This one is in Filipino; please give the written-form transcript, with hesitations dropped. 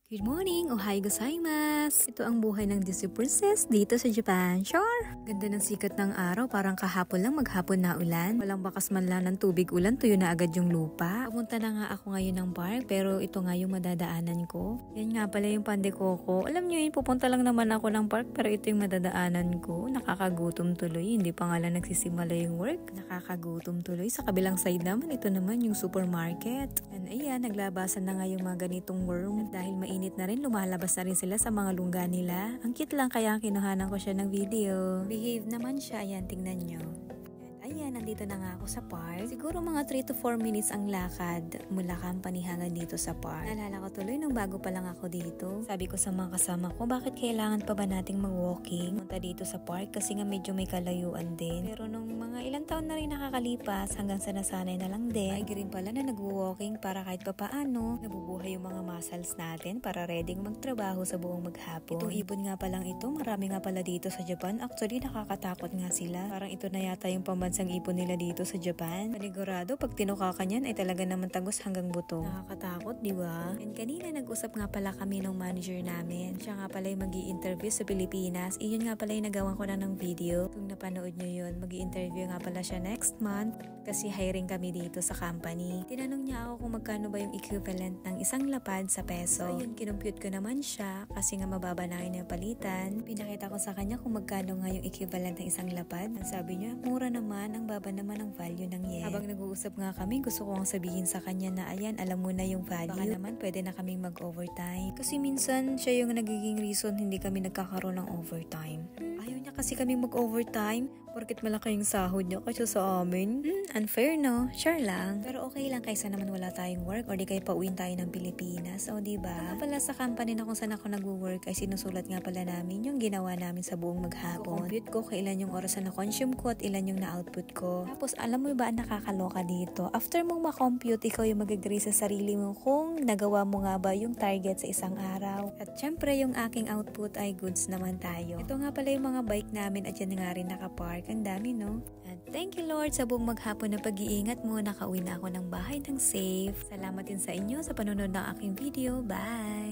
Good morning! Ohayo gozaimasu! Ito ang buhay ng Disney Princess dito sa Japan. Sure! Ganda ng sikat ng araw, parang kahapon lang maghapon na ulan. Walang bakas man lang ng tubig ulan, tuyo na agad yung lupa. Pumunta na nga ako ngayon ng park, pero ito nga yung madadaanan ko. Yan nga pala yung Pandekoko. Alam nyo yun, pupunta lang naman ako ng park, pero ito yung madadaanan ko. Nakakagutom tuloy, hindi pa nga lang nagsisimula yung work. Nakakagutom tuloy. Sa kabilang side naman, ito naman yung supermarket. And ayan, naglabasan na nga yung mga ganitong worm. At dahil mainit na rin, lumalabas na rin sila sa mga lungga nila. Ang cute lang, kaya kinuhanan ko siya ng video. Behave naman siya, ayan, tingnan nyo. Ayan, nandito na nga ako sa park. Siguro mga 3 to 4 minutes ang lakad mula company hanggang dito sa park. Naalala ko tuloy nung bago pa lang ako dito. Sabi ko sa mga kasama ko, bakit kailangan pa ba nating mag-walking? Punta dito sa park kasi nga medyo may kalayuan din. Pero nung mga ilang taon na rin nakakalipas, hanggang sa nasanay na lang din, ay rin pala na nag-walking para kahit pa paano, nabubuhay yung mga muscles natin para ready magtrabaho sa buong maghapon. Itong ibon nga palang ito, marami nga pala dito sa Japan. Actually, nakakatakot nga sila. Parang ito na yata yung pambansang ipon nila dito sa Japan. Panigurado, pag tinuka ka niyan ay talaga naman tagos hanggang buto. Nakakatakot, di ba? And kanina nag-usap nga pala kami ng manager namin. Siya nga pala yung mag-i-interview sa Pilipinas. Iyon nga pala yung nagawan ko na ng video. Kung napanood nyo yun, mag-i-interview nga pala siya next month kasi hiring kami dito sa company. Tinanong niya ako kung magkano ba yung equivalent ng isang lapad sa peso. So yun, kinumpute ko naman siya kasi nga mababa na yung palitan. Pinakita ko sa kanya kung magkano nga yung equivalent ng isang lapad. Ang sabi niya, mura naman, ang baba naman ang value ng yen. Habang nag-uusap nga kami, gusto ko ang sabihin sa kanya na ayan, alam mo na yung value. Baka naman pwede na kaming mag-overtime. Kasi minsan siya yung nagiging reason hindi kami nagkakaroon ng overtime. Ayaw niya kasi kami mag-overtime porket malaki yung sahod niya kasi sa amin. Unfair no? Sure lang. Pero okay lang kaysa naman wala tayong work or di kayo pauwiin tayo ng Pilipinas. O diba? Nga pala sa company na kung saan ako nag-work ay sinusulat nga pala namin yung ginawa namin sa buong maghapon. Compute ko kailan yung oras na na-consume ko at ilan yung na-output ko. Tapos alam mo ba ang nakakaloka dito? After mong ma-compute, ikaw yung mag-agree sa sarili mo kung nagawa mo nga ba yung target sa isang araw. At syempre yung aking output ay goods naman tayo. Ito nga pala yung mga bike namin at yan nga rin nakapark. Ang dami no? At thank you Lord sa buong maghapon na pag-iingat mo. Nakauwi na ako ng bahay ng safe. Salamat din sa inyo sa panonood ng aking video. Bye!